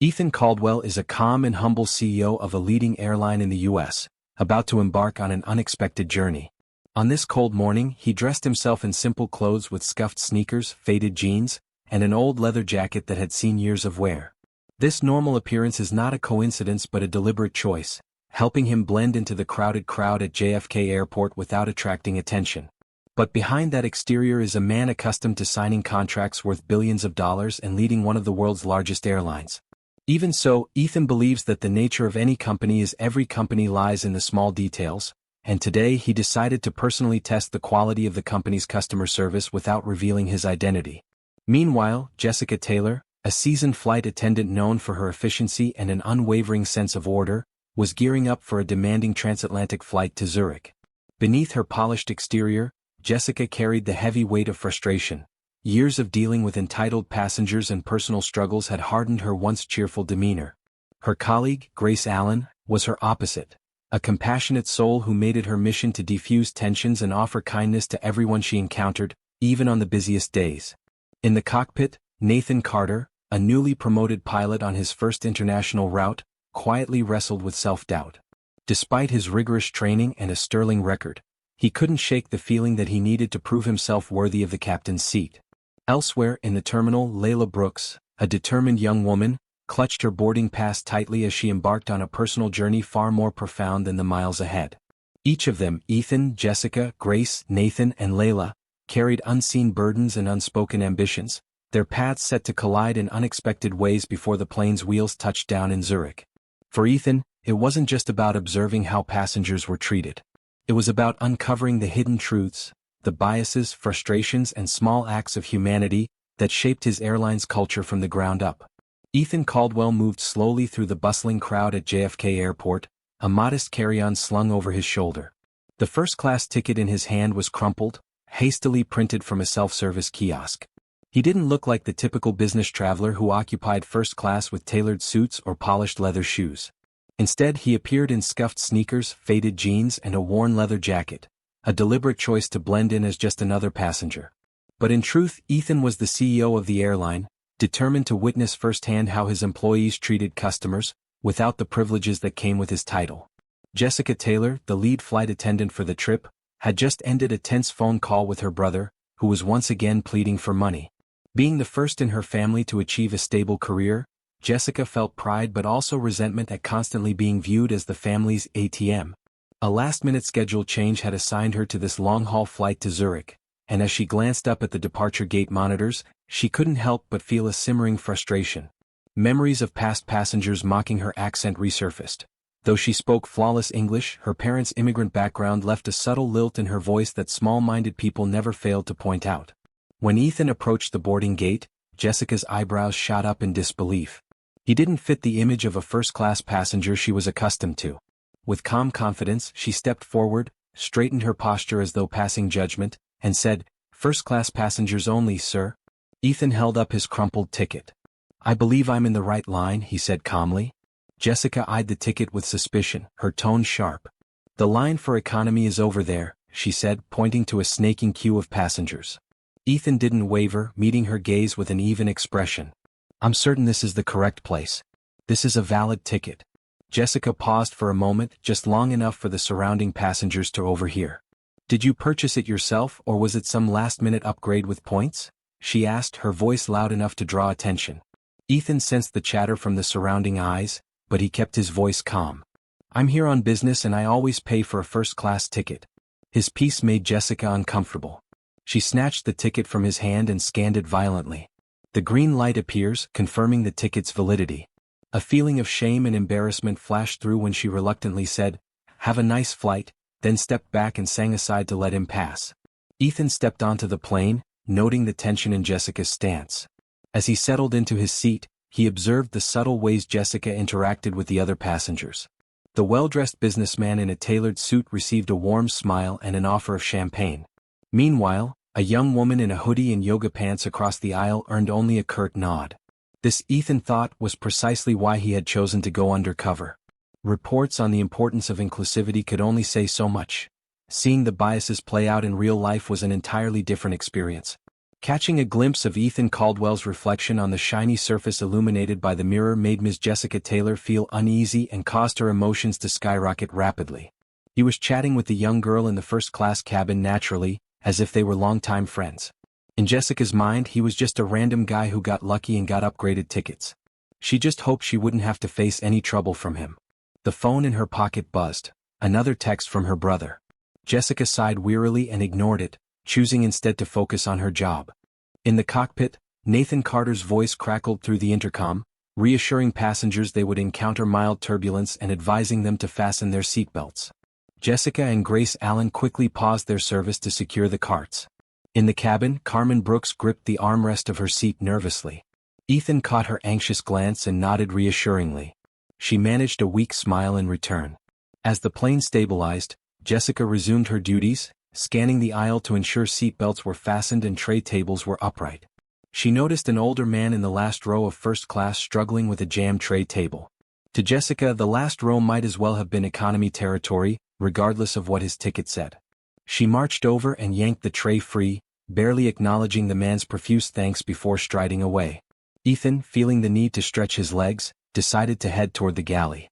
Ethan Caldwell is a calm and humble CEO of a leading airline in the U.S., about to embark on an unexpected journey. On this cold morning, he dressed himself in simple clothes with scuffed sneakers, faded jeans, and an old leather jacket that had seen years of wear. This normal appearance is not a coincidence but a deliberate choice, helping him blend into the crowded crowd at JFK Airport without attracting attention. But behind that exterior is a man accustomed to signing contracts worth billions of dollars and leading one of the world's largest airlines. Even so, Ethan believes that the nature of any company is every company lies in the small details, and today he decided to personally test the quality of the company's customer service without revealing his identity. Meanwhile, Jessica Taylor, a seasoned flight attendant known for her efficiency and an unwavering sense of order, was gearing up for a demanding transatlantic flight to Zurich. Beneath her polished exterior, Jessica carried the heavy weight of frustration. Years of dealing with entitled passengers and personal struggles had hardened her once cheerful demeanor. Her colleague, Grace Allen, was her opposite, a compassionate soul who made it her mission to defuse tensions and offer kindness to everyone she encountered, even on the busiest days. In the cockpit, Nathan Carter, a newly promoted pilot on his first international route, quietly wrestled with self-doubt. Despite his rigorous training and a sterling record, he couldn't shake the feeling that he needed to prove himself worthy of the captain's seat. Elsewhere in the terminal, Layla Brooks, a determined young woman, clutched her boarding pass tightly as she embarked on a personal journey far more profound than the miles ahead. Each of them, Ethan, Jessica, Grace, Nathan, and Layla, carried unseen burdens and unspoken ambitions, their paths set to collide in unexpected ways before the plane's wheels touched down in Zurich. For Ethan, it wasn't just about observing how passengers were treated. It was about uncovering the hidden truths, the biases, frustrations, and small acts of humanity that shaped his airline's culture from the ground up. Ethan Caldwell moved slowly through the bustling crowd at JFK Airport, a modest carry-on slung over his shoulder. The first-class ticket in his hand was crumpled, hastily printed from a self-service kiosk. He didn't look like the typical business traveler who occupied first class with tailored suits or polished leather shoes. Instead, he appeared in scuffed sneakers, faded jeans, and a worn leather jacket, a deliberate choice to blend in as just another passenger. But in truth, Ethan was the CEO of the airline, determined to witness firsthand how his employees treated customers, without the privileges that came with his title. Jessica Taylor, the lead flight attendant for the trip, had just ended a tense phone call with her brother, who was once again pleading for money. Being the first in her family to achieve a stable career, Jessica felt pride but also resentment at constantly being viewed as the family's ATM. A last-minute schedule change had assigned her to this long-haul flight to Zurich, and as she glanced up at the departure gate monitors, she couldn't help but feel a simmering frustration. Memories of past passengers mocking her accent resurfaced. Though she spoke flawless English, her parents' immigrant background left a subtle lilt in her voice that small-minded people never failed to point out. When Ethan approached the boarding gate, Jessica's eyebrows shot up in disbelief. He didn't fit the image of a first-class passenger she was accustomed to. With calm confidence, she stepped forward, straightened her posture as though passing judgment, and said, "First-class passengers only, sir." Ethan held up his crumpled ticket. "I believe I'm in the right line," he said calmly. Jessica eyed the ticket with suspicion, her tone sharp. "The line for economy is over there," she said, pointing to a snaking queue of passengers. Ethan didn't waver, meeting her gaze with an even expression. "I'm certain this is the correct place. This is a valid ticket." Jessica paused for a moment, just long enough for the surrounding passengers to overhear. "Did you purchase it yourself or was it some last-minute upgrade with points?" she asked, her voice loud enough to draw attention. Ethan sensed the chatter from the surrounding eyes, but he kept his voice calm. "I'm here on business and I always pay for a first-class ticket." His peace made Jessica uncomfortable. She snatched the ticket from his hand and scanned it violently. The green light appears, confirming the ticket's validity. A feeling of shame and embarrassment flashed through when she reluctantly said, "Have a nice flight," then stepped back and sang aside to let him pass. Ethan stepped onto the plane, noting the tension in Jessica's stance. As he settled into his seat, he observed the subtle ways Jessica interacted with the other passengers. The well-dressed businessman in a tailored suit received a warm smile and an offer of champagne. Meanwhile, a young woman in a hoodie and yoga pants across the aisle earned only a curt nod. This, Ethan thought, was precisely why he had chosen to go undercover. Reports on the importance of inclusivity could only say so much. Seeing the biases play out in real life was an entirely different experience. Catching a glimpse of Ethan Caldwell's reflection on the shiny surface illuminated by the mirror made Ms. Jessica Taylor feel uneasy and caused her emotions to skyrocket rapidly. He was chatting with the young girl in the first-class cabin naturally, as if they were longtime friends. In Jessica's mind, he was just a random guy who got lucky and got upgraded tickets. She just hoped she wouldn't have to face any trouble from him. The phone in her pocket buzzed. Another text from her brother. Jessica sighed wearily and ignored it, choosing instead to focus on her job. In the cockpit, Nathan Carter's voice crackled through the intercom, reassuring passengers they would encounter mild turbulence and advising them to fasten their seatbelts. Jessica and Grace Allen quickly paused their service to secure the carts. In the cabin, Carmen Brooks gripped the armrest of her seat nervously. Ethan caught her anxious glance and nodded reassuringly. She managed a weak smile in return. As the plane stabilized, Jessica resumed her duties, scanning the aisle to ensure seatbelts were fastened and tray tables were upright. She noticed an older man in the last row of first class struggling with a jammed tray table. To Jessica, the last row might as well have been economy territory, regardless of what his ticket said. She marched over and yanked the tray free, barely acknowledging the man's profuse thanks before striding away. Ethan, feeling the need to stretch his legs, decided to head toward the galley.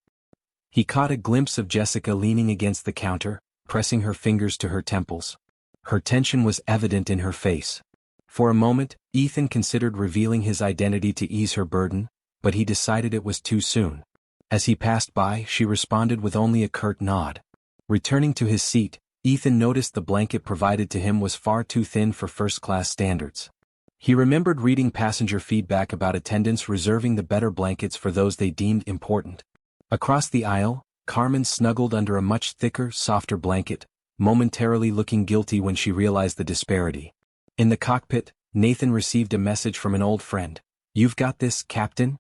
He caught a glimpse of Jessica leaning against the counter, pressing her fingers to her temples. Her tension was evident in her face. For a moment, Ethan considered revealing his identity to ease her burden, but he decided it was too soon. As he passed by, she responded with only a curt nod. Returning to his seat, Ethan noticed the blanket provided to him was far too thin for first-class standards. He remembered reading passenger feedback about attendants reserving the better blankets for those they deemed important. Across the aisle, Carmen snuggled under a much thicker, softer blanket, momentarily looking guilty when she realized the disparity. In the cockpit, Nathan received a message from an old friend. "You've got this, Captain?"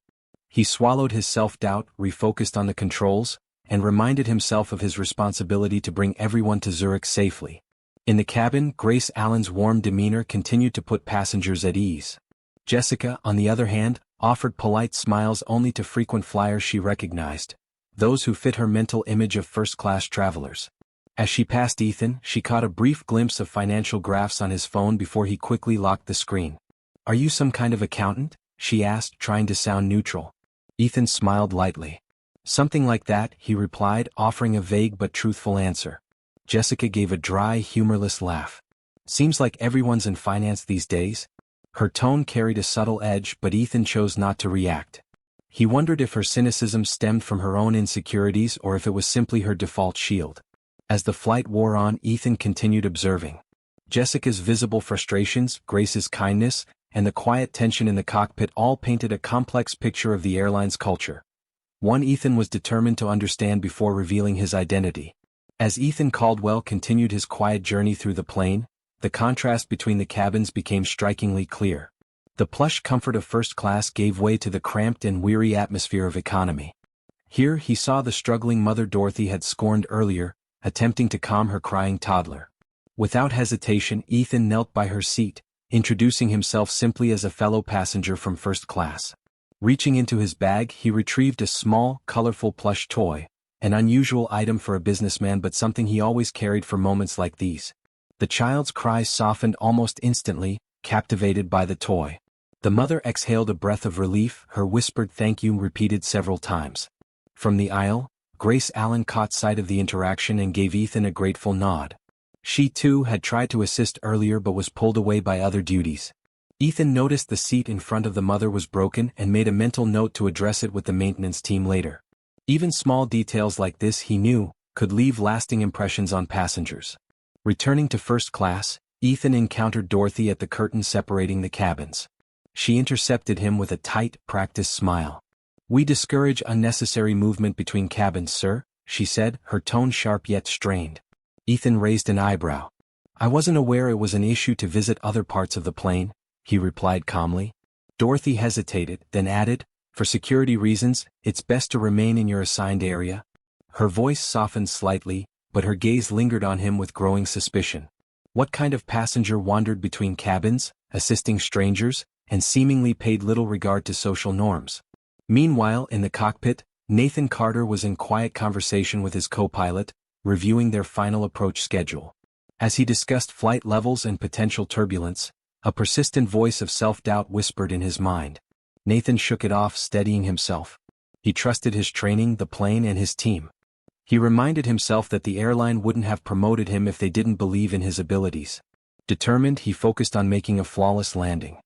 He swallowed his self-doubt, refocused on the controls, and reminded himself of his responsibility to bring everyone to Zurich safely. In the cabin, Grace Allen's warm demeanor continued to put passengers at ease. Jessica, on the other hand, offered polite smiles only to frequent flyers she recognized, those who fit her mental image of first-class travelers. As she passed Ethan, she caught a brief glimpse of financial graphs on his phone before he quickly locked the screen. "Are you some kind of accountant?" she asked, trying to sound neutral. Ethan smiled lightly. "Something like that," he replied, offering a vague but truthful answer. Jessica gave a dry, humorless laugh. "Seems like everyone's in finance these days." Her tone carried a subtle edge, but Ethan chose not to react. He wondered if her cynicism stemmed from her own insecurities or if it was simply her default shield. As the flight wore on, Ethan continued observing. Jessica's visible frustrations, Grace's kindness, and the quiet tension in the cockpit all painted a complex picture of the airline's culture. One Ethan was determined to understand before revealing his identity. As Ethan Caldwell continued his quiet journey through the plane, the contrast between the cabins became strikingly clear. The plush comfort of first class gave way to the cramped and weary atmosphere of economy. Here he saw the struggling mother Dorothy had scorned earlier, attempting to calm her crying toddler. Without hesitation, Ethan knelt by her seat, introducing himself simply as a fellow passenger from first class. Reaching into his bag, he retrieved a small, colorful plush toy, an unusual item for a businessman but something he always carried for moments like these. The child's cries softened almost instantly, captivated by the toy. The mother exhaled a breath of relief, her whispered thank you repeated several times. From the aisle, Grace Allen caught sight of the interaction and gave Ethan a grateful nod. She too had tried to assist earlier but was pulled away by other duties. Ethan noticed the seat in front of the mother was broken and made a mental note to address it with the maintenance team later. Even small details like this, he knew, could leave lasting impressions on passengers. Returning to first class, Ethan encountered Dorothy at the curtain separating the cabins. She intercepted him with a tight, practiced smile. "We discourage unnecessary movement between cabins, sir," she said, her tone sharp yet strained. Ethan raised an eyebrow. "I wasn't aware it was an issue to visit other parts of the plane," he replied calmly. Dorothy hesitated, then added, "For security reasons, it's best to remain in your assigned area." Her voice softened slightly, but her gaze lingered on him with growing suspicion. What kind of passenger wandered between cabins, assisting strangers, and seemingly paid little regard to social norms? Meanwhile, in the cockpit, Nathan Carter was in quiet conversation with his co-pilot, reviewing their final approach schedule. As he discussed flight levels and potential turbulence, A persistent voice of self-doubt whispered in his mind. Nathan shook it off, steadying himself. He trusted his training, the plane, and his team. He reminded himself that the airline wouldn't have promoted him if they didn't believe in his abilities. Determined, he focused on making a flawless landing.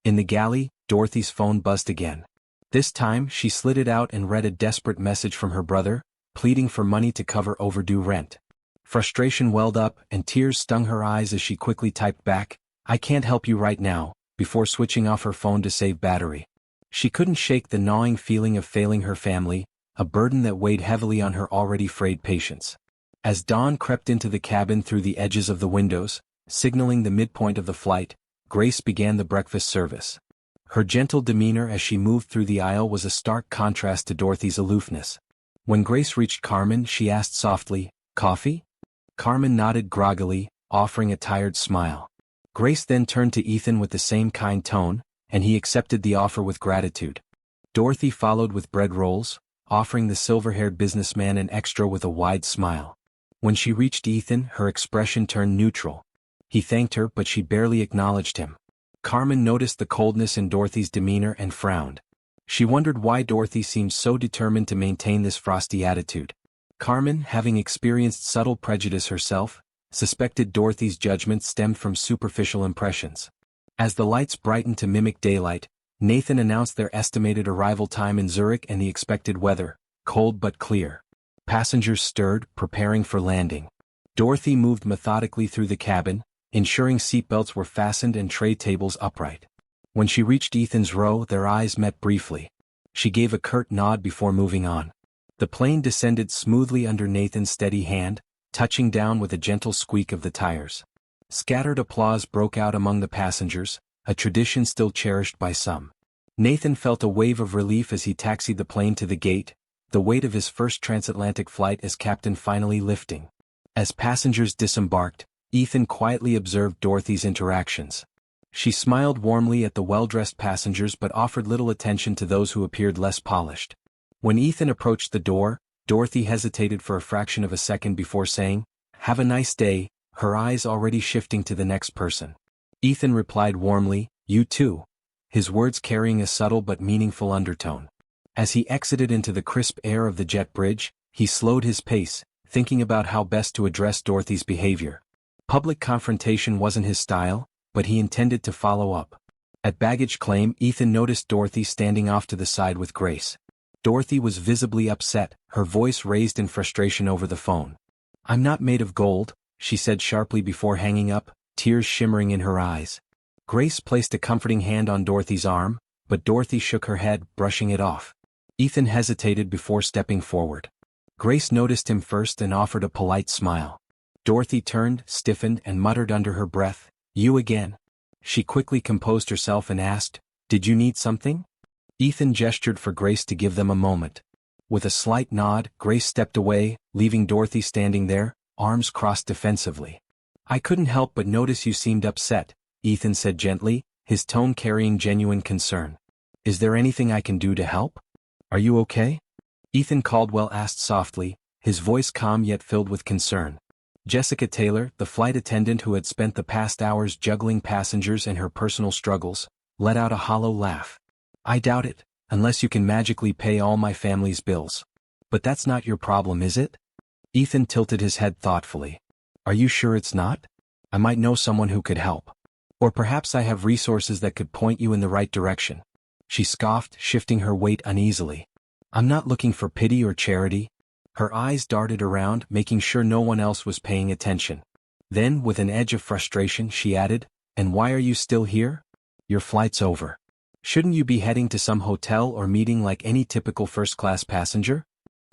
In the galley, Dorothy's phone buzzed again. This time, she slid it out and read a desperate message from her brother, pleading for money to cover overdue rent. Frustration welled up, and tears stung her eyes as she quickly typed back, "I can't help you right now," before switching off her phone to save battery. She couldn't shake the gnawing feeling of failing her family, a burden that weighed heavily on her already frayed patience. As dawn crept into the cabin through the edges of the windows, signaling the midpoint of the flight, Grace began the breakfast service. Her gentle demeanor as she moved through the aisle was a stark contrast to Dorothy's aloofness. When Grace reached Carmen, she asked softly, "Coffee?" Carmen nodded groggily, offering a tired smile. Grace then turned to Ethan with the same kind tone, and he accepted the offer with gratitude. Dorothy followed with bread rolls, offering the silver-haired businessman an extra with a wide smile. When she reached Ethan, her expression turned neutral. He thanked her, but she barely acknowledged him. Carmen noticed the coldness in Dorothy's demeanor and frowned. She wondered why Dorothy seemed so determined to maintain this frosty attitude. Carmen, having experienced subtle prejudice herself, suspected Dorothy's judgment stemmed from superficial impressions. As the lights brightened to mimic daylight, Nathan announced their estimated arrival time in Zurich and the expected weather, cold but clear. Passengers stirred, preparing for landing. Dorothy moved methodically through the cabin, ensuring seatbelts were fastened and tray tables upright. When she reached Ethan's row, their eyes met briefly. She gave a curt nod before moving on. The plane descended smoothly under Nathan's steady hand, touching down with a gentle squeak of the tires. Scattered applause broke out among the passengers, a tradition still cherished by some. Nathan felt a wave of relief as he taxied the plane to the gate, the weight of his first transatlantic flight as captain finally lifting. As passengers disembarked, Ethan quietly observed Dorothy's interactions. She smiled warmly at the well-dressed passengers but offered little attention to those who appeared less polished. When Ethan approached the door, Dorothy hesitated for a fraction of a second before saying, "Have a nice day," her eyes already shifting to the next person. Ethan replied warmly, "You too," his words carrying a subtle but meaningful undertone. As he exited into the crisp air of the jet bridge, he slowed his pace, thinking about how best to address Dorothy's behavior. Public confrontation wasn't his style, but he intended to follow up. At baggage claim, Ethan noticed Dorothy standing off to the side with Grace. Dorothy was visibly upset, her voice raised in frustration over the phone. "I'm not made of gold," she said sharply before hanging up, tears shimmering in her eyes. Grace placed a comforting hand on Dorothy's arm, but Dorothy shook her head, brushing it off. Ethan hesitated before stepping forward. Grace noticed him first and offered a polite smile. Dorothy turned, stiffened, and muttered under her breath, "You again." She quickly composed herself and asked, "Did you need something?" Ethan gestured for Grace to give them a moment. With a slight nod, Grace stepped away, leaving Dorothy standing there, arms crossed defensively. "I couldn't help but notice you seemed upset," Ethan said gently, his tone carrying genuine concern. "Is there anything I can do to help? Are you okay?" Ethan Caldwell asked softly, his voice calm yet filled with concern. Jessica Taylor, the flight attendant who had spent the past hours juggling passengers and her personal struggles, let out a hollow laugh. "I doubt it, unless you can magically pay all my family's bills. But that's not your problem, is it?" Ethan tilted his head thoughtfully. "Are you sure it's not? I might know someone who could help. Or perhaps I have resources that could point you in the right direction." She scoffed, shifting her weight uneasily. "I'm not looking for pity or charity." Her eyes darted around, making sure no one else was paying attention. Then, with an edge of frustration, she added, "And why are you still here? Your flight's over. Shouldn't you be heading to some hotel or meeting like any typical first-class passenger?"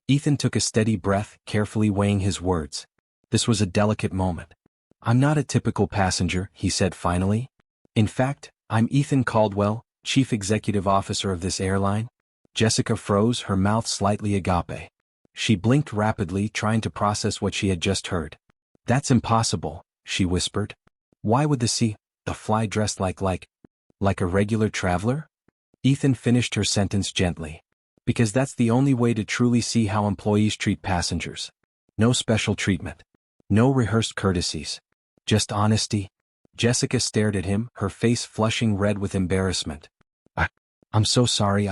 Ethan took a steady breath, carefully weighing his words. This was a delicate moment. "I'm not a typical passenger," he said finally. "In fact, I'm Ethan Caldwell, Chief Executive Officer of this airline." Jessica froze, her mouth slightly agape. She blinked rapidly, trying to process what she had just heard. "That's impossible," she whispered. "Why would the fly dressed like a regular traveler?" Ethan finished her sentence gently. "Because that's the only way to truly see how employees treat passengers. No special treatment. No rehearsed courtesies. Just honesty." Jessica stared at him, her face flushing red with embarrassment. I'm so sorry.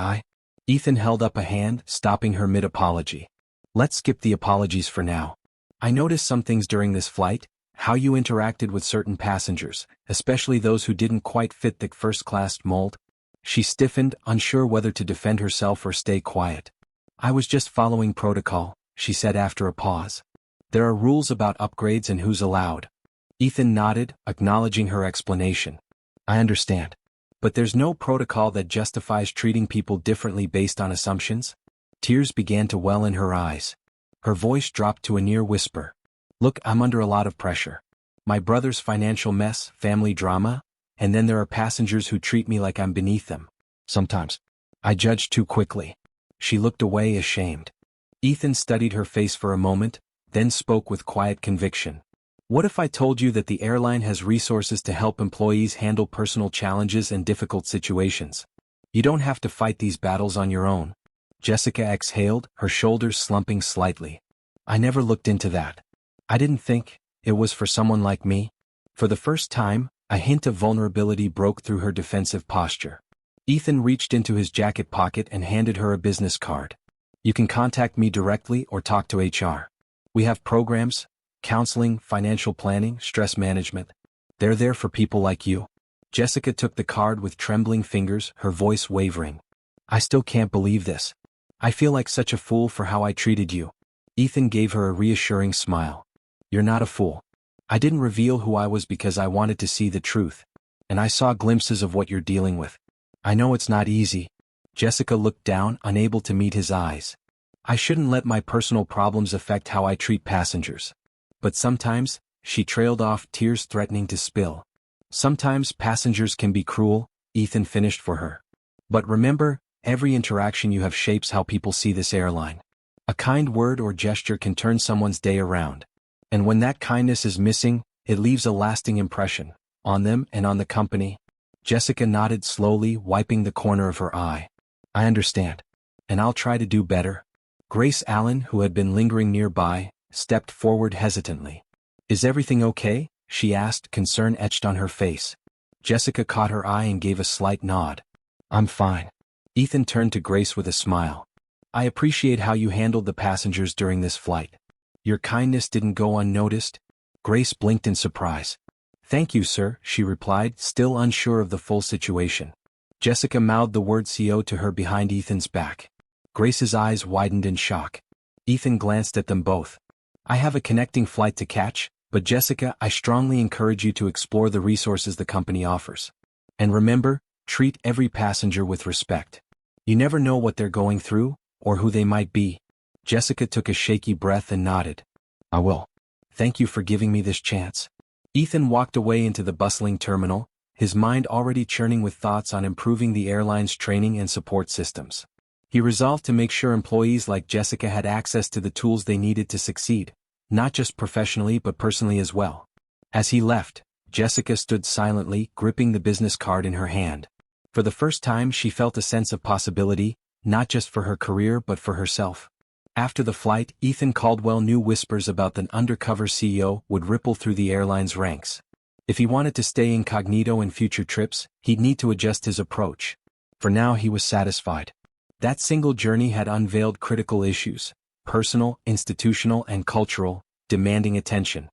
Ethan held up a hand, stopping her mid-apology. Let's skip the apologies for now. I noticed some things during this flight, how you interacted with certain passengers, especially those who didn't quite fit the first-class mold. She stiffened, unsure whether to defend herself or stay quiet. I was just following protocol, she said after a pause. There are rules about upgrades and who's allowed. Ethan nodded, acknowledging her explanation. I understand. But there's no protocol that justifies treating people differently based on assumptions? Tears began to well in her eyes. Her voice dropped to a near whisper. Look, I'm under a lot of pressure. My brother's financial mess, family drama, and then there are passengers who treat me like I'm beneath them. Sometimes I judge too quickly. She looked away ashamed. Ethan studied her face for a moment, then spoke with quiet conviction. What if I told you that the airline has resources to help employees handle personal challenges and difficult situations? You don't have to fight these battles on your own. Jessica exhaled, her shoulders slumping slightly. I never looked into that. I didn't think it was for someone like me. For the first time, a hint of vulnerability broke through her defensive posture. Ethan reached into his jacket pocket and handed her a business card. You can contact me directly or talk to HR. We have programs, counseling, financial planning, stress management. They're there for people like you. Jessica took the card with trembling fingers, her voice wavering. I still can't believe this. I feel like such a fool for how I treated you. Ethan gave her a reassuring smile. You're not a fool. I didn't reveal who I was because I wanted to see the truth. And I saw glimpses of what you're dealing with. I know it's not easy. Jessica looked down, unable to meet his eyes. I shouldn't let my personal problems affect how I treat passengers. But sometimes, she trailed off, tears threatening to spill. Sometimes passengers can be cruel, Ethan finished for her. But remember, every interaction you have shapes how people see this airline. A kind word or gesture can turn someone's day around. And when that kindness is missing, it leaves a lasting impression, on them and on the company. Jessica nodded slowly, wiping the corner of her eye. I understand. And I'll try to do better. Grace Allen, who had been lingering nearby, stepped forward hesitantly. Is everything okay? She asked, concern etched on her face. Jessica caught her eye and gave a slight nod. I'm fine. Ethan turned to Grace with a smile. I appreciate how you handled the passengers during this flight. Your kindness didn't go unnoticed. Grace blinked in surprise. Thank you, sir, she replied, still unsure of the full situation. Jessica mouthed the word CO to her behind Ethan's back. Grace's eyes widened in shock. Ethan glanced at them both. I have a connecting flight to catch, but Jessica, I strongly encourage you to explore the resources the company offers. And remember, treat every passenger with respect. You never know what they're going through, or who they might be. Jessica took a shaky breath and nodded. I will. Thank you for giving me this chance. Ethan walked away into the bustling terminal, his mind already churning with thoughts on improving the airline's training and support systems. He resolved to make sure employees like Jessica had access to the tools they needed to succeed, not just professionally but personally as well. As he left, Jessica stood silently, gripping the business card in her hand. For the first time she felt a sense of possibility, not just for her career but for herself. After the flight, Ethan Caldwell knew whispers about the undercover CEO would ripple through the airline's ranks. If he wanted to stay incognito in future trips, he'd need to adjust his approach. For now he was satisfied. That single journey had unveiled critical issues, personal, institutional, and cultural, demanding attention.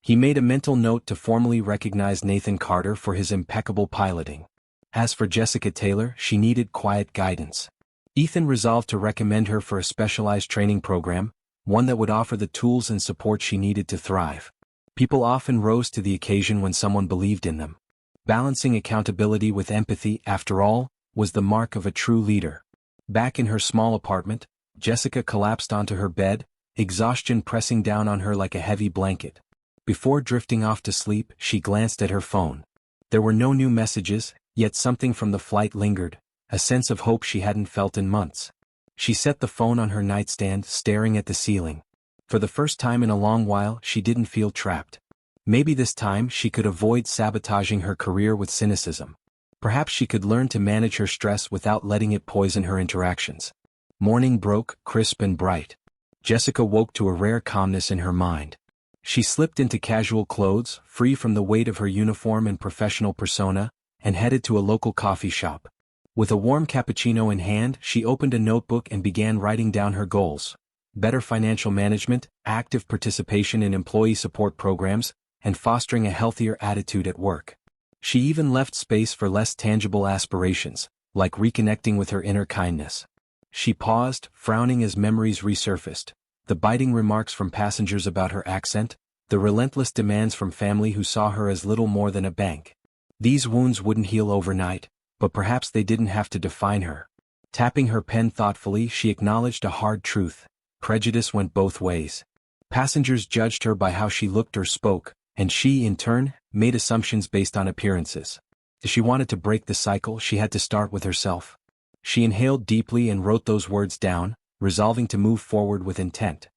He made a mental note to formally recognize Nathan Carter for his impeccable piloting. As for Jessica Taylor, she needed quiet guidance. Ethan resolved to recommend her for a specialized training program, one that would offer the tools and support she needed to thrive. People often rose to the occasion when someone believed in them. Balancing accountability with empathy, after all, was the mark of a true leader. Back in her small apartment, Jessica collapsed onto her bed, exhaustion pressing down on her like a heavy blanket. Before drifting off to sleep, she glanced at her phone. There were no new messages, yet something from the flight lingered, a sense of hope she hadn't felt in months. She set the phone on her nightstand, staring at the ceiling. For the first time in a long while, she didn't feel trapped. Maybe this time she could avoid sabotaging her career with cynicism. Perhaps she could learn to manage her stress without letting it poison her interactions. Morning broke, crisp and bright. Jessica woke to a rare calmness in her mind. She slipped into casual clothes, free from the weight of her uniform and professional persona, and headed to a local coffee shop. With a warm cappuccino in hand, she opened a notebook and began writing down her goals: better financial management, active participation in employee support programs, and fostering a healthier attitude at work. She even left space for less tangible aspirations, like reconnecting with her inner kindness. She paused, frowning as memories resurfaced: the biting remarks from passengers about her accent, the relentless demands from family who saw her as little more than a bank. These wounds wouldn't heal overnight, but perhaps they didn't have to define her. Tapping her pen thoughtfully, she acknowledged a hard truth: prejudice went both ways. Passengers judged her by how she looked or spoke, and she, in turn, made assumptions based on appearances. If she wanted to break the cycle, she had to start with herself. She inhaled deeply and wrote those words down, resolving to move forward with intent.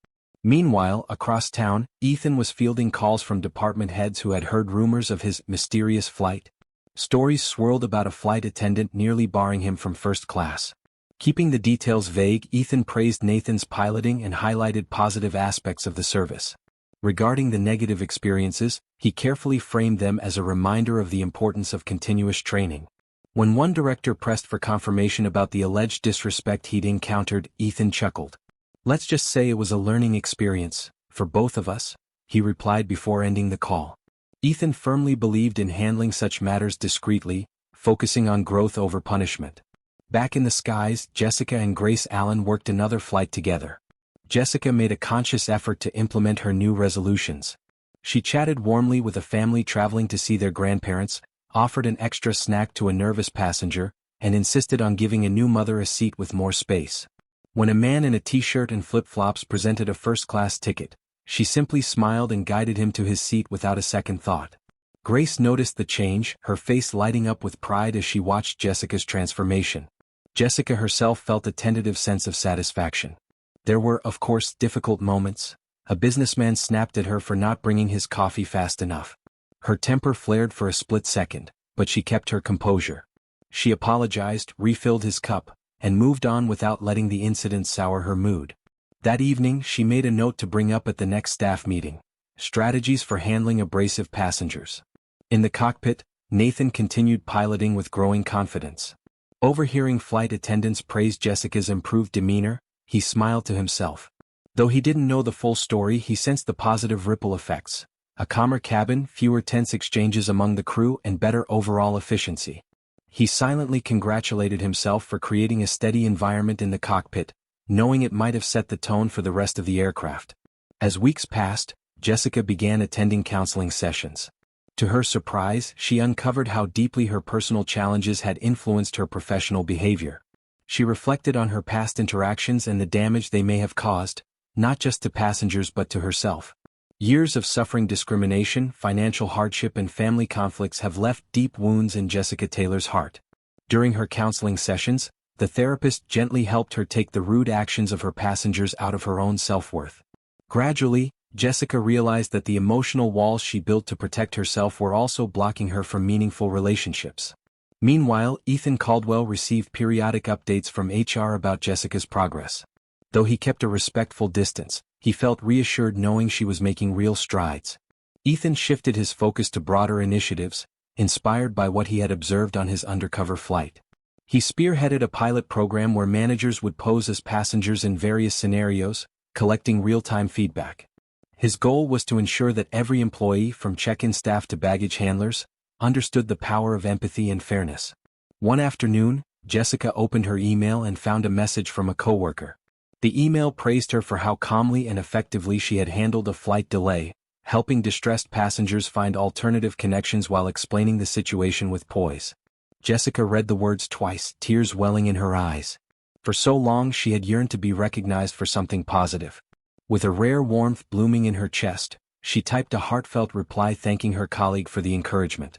Meanwhile, across town, Ethan was fielding calls from department heads who had heard rumors of his mysterious flight. Stories swirled about a flight attendant nearly barring him from first class. Keeping the details vague, Ethan praised Nathan's piloting and highlighted positive aspects of the service. Regarding the negative experiences, he carefully framed them as a reminder of the importance of continuous training. When one director pressed for confirmation about the alleged disrespect he'd encountered, Ethan chuckled. "Let's just say it was a learning experience, for both of us," he replied before ending the call. Ethan firmly believed in handling such matters discreetly, focusing on growth over punishment. Back in the skies, Jessica and Grace Allen worked another flight together. Jessica made a conscious effort to implement her new resolutions. She chatted warmly with a family traveling to see their grandparents, offered an extra snack to a nervous passenger, and insisted on giving a new mother a seat with more space. When a man in a t-shirt and flip-flops presented a first-class ticket, she simply smiled and guided him to his seat without a second thought. Grace noticed the change, her face lighting up with pride as she watched Jessica's transformation. Jessica herself felt a tentative sense of satisfaction. There were, of course, difficult moments. A businessman snapped at her for not bringing his coffee fast enough. Her temper flared for a split second, but she kept her composure. She apologized, refilled his cup, and moved on without letting the incident sour her mood. That evening, she made a note to bring up at the next staff meeting: strategies for handling abrasive passengers. In the cockpit, Nathan continued piloting with growing confidence. Overhearing flight attendants praise Jessica's improved demeanor, he smiled to himself. Though he didn't know the full story, he sensed the positive ripple effects: a calmer cabin, fewer tense exchanges among the crew, and better overall efficiency. He silently congratulated himself for creating a steady environment in the cockpit, knowing it might have set the tone for the rest of the aircraft. As weeks passed, Jessica began attending counseling sessions. To her surprise, she uncovered how deeply her personal challenges had influenced her professional behavior. She reflected on her past interactions and the damage they may have caused, not just to passengers but to herself. Years of suffering discrimination, financial hardship, and family conflicts have left deep wounds in Jessica Taylor's heart. During her counseling sessions, the therapist gently helped her take the rude actions of her passengers out of her own self-worth. Gradually, Jessica realized that the emotional walls she built to protect herself were also blocking her from meaningful relationships. Meanwhile, Ethan Caldwell received periodic updates from HR about Jessica's progress. Though he kept a respectful distance, he felt reassured knowing she was making real strides. Ethan shifted his focus to broader initiatives, inspired by what he had observed on his undercover flight. He spearheaded a pilot program where managers would pose as passengers in various scenarios, collecting real-time feedback. His goal was to ensure that every employee, from check-in staff to baggage handlers, understood the power of empathy and fairness. One afternoon, Jessica opened her email and found a message from a coworker. The email praised her for how calmly and effectively she had handled a flight delay, helping distressed passengers find alternative connections while explaining the situation with poise. Jessica read the words twice, tears welling in her eyes. For so long she had yearned to be recognized for something positive. With a rare warmth blooming in her chest, she typed a heartfelt reply thanking her colleague for the encouragement.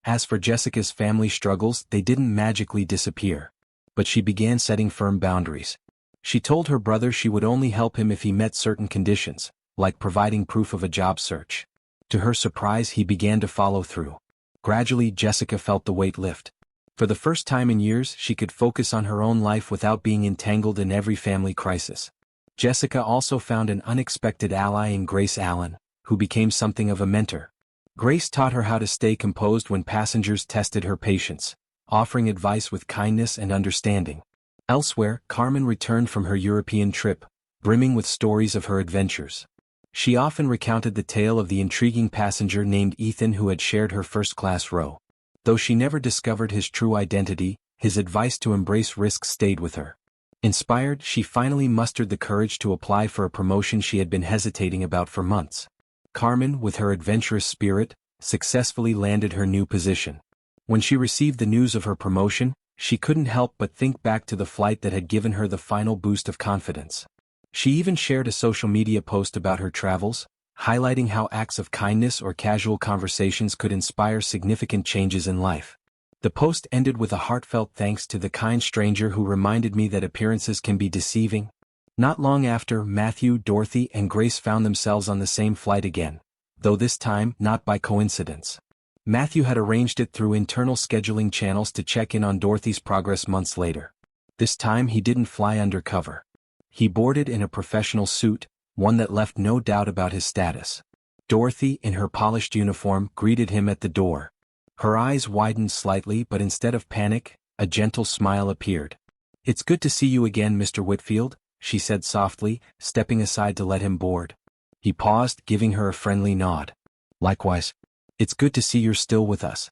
As for Jessica's family struggles, they didn't magically disappear. But she began setting firm boundaries. She told her brother she would only help him if he met certain conditions, like providing proof of a job search. To her surprise, he began to follow through. Gradually, Jessica felt the weight lift. For the first time in years, she could focus on her own life without being entangled in every family crisis. Jessica also found an unexpected ally in Grace Allen, who became something of a mentor. Grace taught her how to stay composed when passengers tested her patience, offering advice with kindness and understanding. Elsewhere, Carmen returned from her European trip, brimming with stories of her adventures. She often recounted the tale of the intriguing passenger named Ethan who had shared her first-class row. Though she never discovered his true identity, his advice to embrace risk stayed with her. Inspired, she finally mustered the courage to apply for a promotion she had been hesitating about for months. Carmen, with her adventurous spirit, successfully landed her new position. When she received the news of her promotion, she couldn't help but think back to the flight that had given her the final boost of confidence. She even shared a social media post about her travels, highlighting how acts of kindness or casual conversations could inspire significant changes in life. The post ended with a heartfelt thanks to the kind stranger who reminded me that appearances can be deceiving. Not long after, Matthew, Dorothy, and Grace found themselves on the same flight again, though this time not by coincidence. Matthew had arranged it through internal scheduling channels to check in on Dorothy's progress months later. This time he didn't fly undercover. He boarded in a professional suit, one that left no doubt about his status. Dorothy, in her polished uniform, greeted him at the door. Her eyes widened slightly, but instead of panic, a gentle smile appeared. "It's good to see you again, Mr. Whitfield," she said softly, stepping aside to let him board. He paused, giving her a friendly nod. "Likewise. It's good to see you're still with us."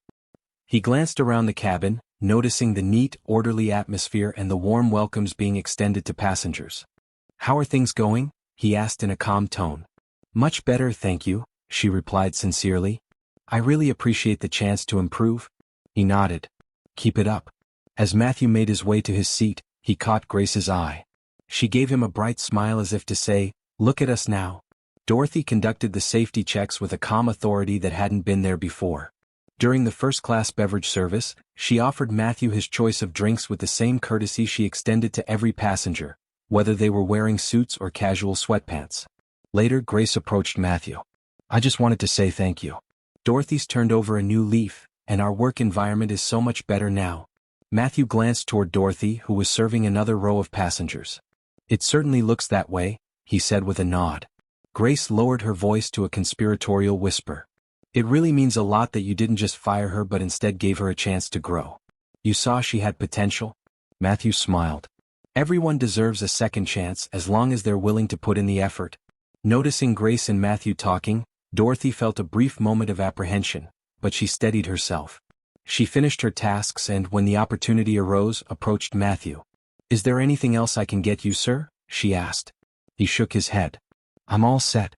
He glanced around the cabin, noticing the neat, orderly atmosphere and the warm welcomes being extended to passengers. "How are things going?" he asked in a calm tone. "Much better, thank you," she replied sincerely. "I really appreciate the chance to improve." He nodded. "Keep it up." As Matthew made his way to his seat, he caught Grace's eye. She gave him a bright smile as if to say, "Look at us now." Dorothy conducted the safety checks with a calm authority that hadn't been there before. During the first-class beverage service, she offered Matthew his choice of drinks with the same courtesy she extended to every passenger, whether they were wearing suits or casual sweatpants. Later, Grace approached Matthew. "I just wanted to say thank you. Dorothy's turned over a new leaf, and our work environment is so much better now." Matthew glanced toward Dorothy, who was serving another row of passengers. "It certainly looks that way," he said with a nod. Grace lowered her voice to a conspiratorial whisper. "It really means a lot that you didn't just fire her but instead gave her a chance to grow. You saw she had potential?" Matthew smiled. "Everyone deserves a second chance as long as they're willing to put in the effort." Noticing Grace and Matthew talking, Dorothy felt a brief moment of apprehension, but she steadied herself. She finished her tasks and, when the opportunity arose, approached Matthew. "Is there anything else I can get you, sir?" she asked. He shook his head. "I'm all set."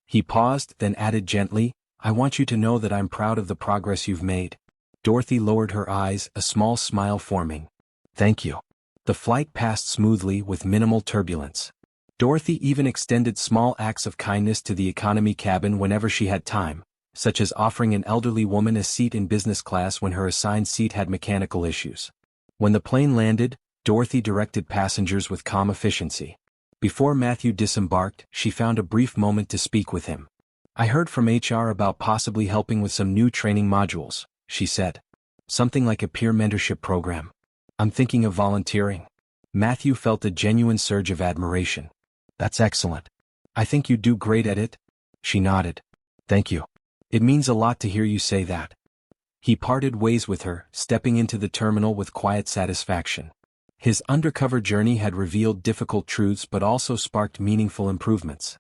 He paused, then added gently, "I want you to know that I'm proud of the progress you've made." Dorothy lowered her eyes, a small smile forming. "Thank you." The flight passed smoothly with minimal turbulence. Dorothy even extended small acts of kindness to the economy cabin whenever she had time, such as offering an elderly woman a seat in business class when her assigned seat had mechanical issues. When the plane landed, Dorothy directed passengers with calm efficiency. Before Matthew disembarked, she found a brief moment to speak with him. "I heard from HR about possibly helping with some new training modules," she said. "Something like a peer mentorship program. I'm thinking of volunteering." Matthew felt a genuine surge of admiration. "That's excellent. I think you'd do great at it." She nodded. "Thank you. It means a lot to hear you say that." He parted ways with her, stepping into the terminal with quiet satisfaction. His undercover journey had revealed difficult truths but also sparked meaningful improvements.